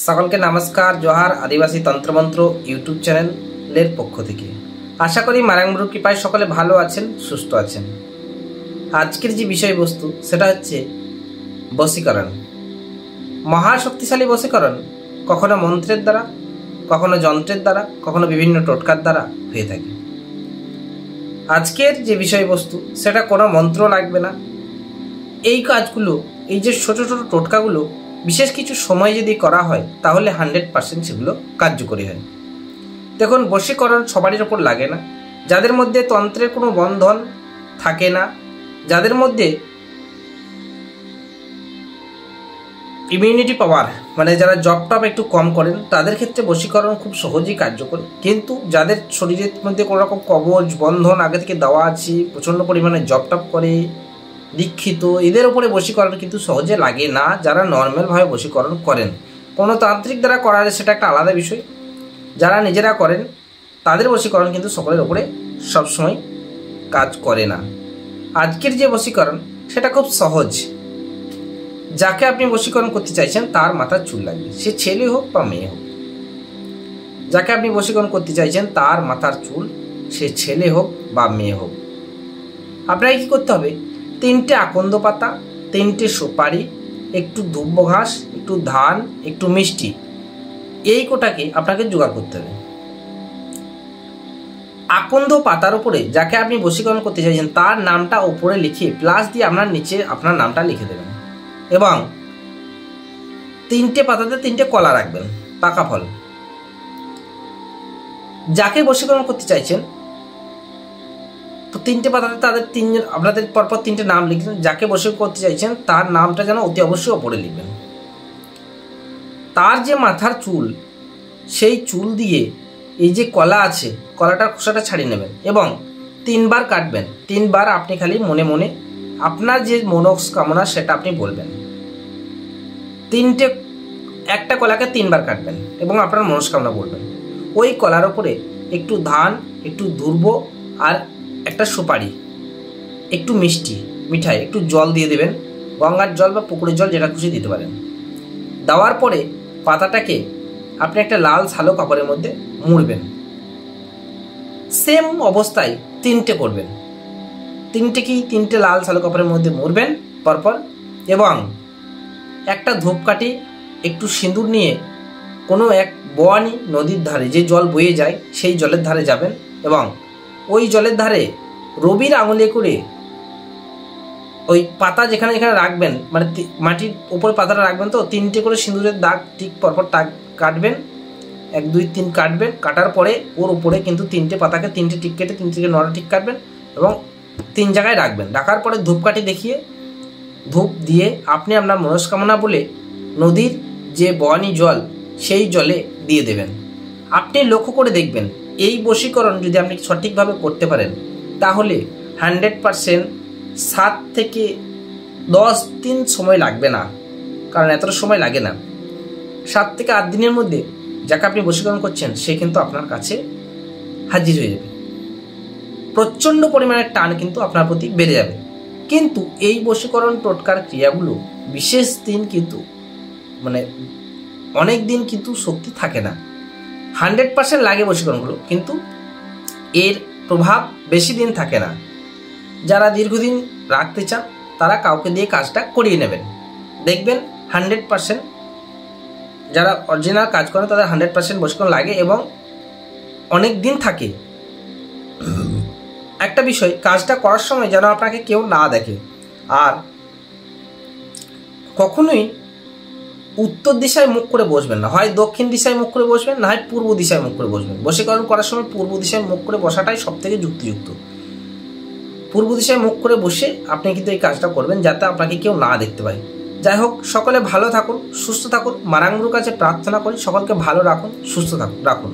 সকলকে নমস্কার, জোহার। আদিবাসী তন্ত্রমন্ত্র ইউটিউব চ্যানেলের পক্ষ থেকে আশা করি মারাংগুরুর কৃপায় সকলে ভালো আছেন, সুস্থ আছেন। আজকের যে বিষয়বস্তু সেটা হচ্ছে বশীকরণ। মহাশক্তিশালী বশীকরণ কখনো মন্ত্রের দ্বারা, কখনো যন্ত্রের দ্বারা, কখনো বিভিন্ন টোটকার দ্বারা হয়ে থাকে। আজকের যে বিষয়বস্তু সেটা কোনো মন্ত্র লাগবে না। এই কাজগুলো, এই যে ছোট ছোট টোটকাগুলো বিশেষ কিছু সময় যদি করা হয় তাহলে 100% সেগুলো কার্যকরী হয়। দেখুন, বশীকরণ সবারই ওপর লাগে না। যাদের মধ্যে তন্ত্রের কোনো বন্ধন থাকে না, যাদের মধ্যে ইমিউনিটি পাওয়ার মানে যারা জপ টপ একটু কম করেন তাদের ক্ষেত্রে বশীকরণ খুব সহজেই কার্যকরী। কিন্তু যাদের শরীরের মধ্যে কোনো রকম কবচ বন্ধন আগে থেকে দেওয়া আছে, প্রচণ্ড পরিমাণে জপ টপ করে, দীক্ষিত, এদের উপরে বশীকরণ কিন্তু সহজে লাগে না। যারা নর্মালভাবে বশীকরণ করেন, কোনো তান্ত্রিক দ্বারা করালে সেটা একটা আলাদা বিষয়। যারা নিজেরা করেন তাদের বশীকরণ কিন্তু সকলের উপরে সবসময় কাজ করে না। আজকের যে বশীকরণ সেটা খুব সহজ। যাকে আপনি বশীকরণ করতে চাইছেন তার মাথার চুল লাগবে, সে ছেলে হোক বা মেয়ে হোক। যাকে আপনি বশীকরণ করতে চাইছেন তার মাথার চুল, সে ছেলে হোক বা মেয়ে হোক। আপনাকে কী করতে হবে? 3টে আকন্দ পাতা, 3টে সুপারি, একটু দুব্ব ঘাস, একটু ধান, একটু মিষ্টি, এই কোটাকে আপনাকে জোগাড় করতে হবে। আকন্দ পাতার উপরে যাকে আপনি বশীকরণ করতে চাইছেন তার নামটা উপরে লিখে প্লাস দিয়ে আপনার নিচে আপনার নামটা লিখে দেবেন এবং 3টে পাতাতে 3টে কলা রাখবেন, পাকা ফল। যাকে বশীকরণ করতে চাইছেন তো 3টে পাতাতে তাদের আপনাদের পরপর 3টে নাম লিখবেন। যাকে বশীকরণ করতে চাইছেন তার নামটা যেন অতি অবশ্যই ওপরে লিখবেন। তার যে মাথার চুল, সেই চুল দিয়ে এই যে কলা আছে, কলাটার খোসাটা ছাড়িয়ে নেবেন এবং 3বার কাটবেন। 3বার আপনি খালি মনে মনে আপনার যে মনস্কামনা সেটা আপনি বলবেন। একটা কলাকে 3বার কাটবেন এবং আপনার মনস্কামনা বলবেন। ওই কলার ওপরে একটু ধান, একটু দুর্ব আর একটা সুপারি, একটু মিঠাই, একটু জল দিয়ে দেবেন। গঙ্গার জল বা পুকুরের জল, যেটা খুশি দিতে পারেন। দেওয়ার পরে পাতাটাকে আপনি একটা লাল ছালো কাপড়ের মধ্যে মুড়বেন। সেম অবস্থায় 3টে করবেন। 3টে লাল ছালো কাপড়ের মধ্যে মুড়বেন পরপর এবং একটা ধূপকাঠি, একটু সিঁদুর নিয়ে কোনো এক বোয়ানি নদীর ধারে যে জল বয়ে যায় সেই জলের ধারে যাবেন এবং ওই জলের ধারে রবির আঙুলে করে ওই পাতা যেখানে যেখানে রাখবেন, মানে মাটির উপরে পাতাটা রাখবেন, তো 3টে করে সিঁদুরের দাগ ঠিক পরপর কাটবেন। 1 2 3 কাটবেন। কাটার পরে ওর উপরে কিন্তু 3টে পাতাকে 3টে টিক কেটে 3 থেকে 9টা টিক কাটবেন এবং 3 জায়গায় রাখবেন। রাখার পরে ধূপকাঠি দেখিয়ে ধূপ দিয়ে আপনি আপনার মনস্কামনা বলে নদীর যে বয়ানি জল সেই জলে দিয়ে দেবেন। আপনি লক্ষ্য করে দেখবেন এই বশীকরণ যদি আপনি সঠিকভাবে করতে পারেন তাহলে 100% 7 থেকে 10 দিন সময় লাগবে না, কারণ এতটা সময় লাগে না। 7 থেকে 8 দিনের মধ্যে যাকে আপনি বশীকরণ করছেন সে কিন্তু আপনার কাছে হাজির হয়ে যাবে। প্রচণ্ড পরিমাণের টান কিন্তু আপনার প্রতি বেড়ে যাবে। কিন্তু এই বশীকরণ টোটকার ক্রিয়াগুলো বিশেষ দিন কিন্তু মানে অনেক দিন কিন্তু শক্তি থাকে না। 100% লাগে বশীকরণগুলো, কিন্তু এর প্রভাব বেশি দিন থাকে না। যারা দীর্ঘদিন রাখতে চান তারা কাউকে দিয়ে কাজটা করিয়ে নেবেন, দেখবেন 100%। যারা অরিজিনাল কাজ করেন তাদের 100% বশীকরণ লাগে এবং অনেক দিন থাকে। একটা বিষয়, কাজটা করার সময় যেন আপনাকে কেউ না দেখে, আর কখনোই উত্তর দিশায় মুখ করে বসবেন না। হয় দক্ষিণ দিশায় মুখ করে বসবেন, না হয় পূর্ব দিশায় মুখ করে বসবেন। বশীকরণ করার সময় পূর্ব দিশায় মুখ করে বসাটাই সব থেকে যুক্তিযুক্ত। পূর্ব দিশায় মুখ করে বসে আপনি কিন্তু এই কাজটা করবেন যাতে আপনাকে কেউ না দেখতে পায়। যাই হোক, সকলে ভালো থাকুন, সুস্থ থাকুন। মারাংগুরুর কাছে প্রার্থনা করি সকলকে ভালো রাখুন, সুস্থ রাখুন।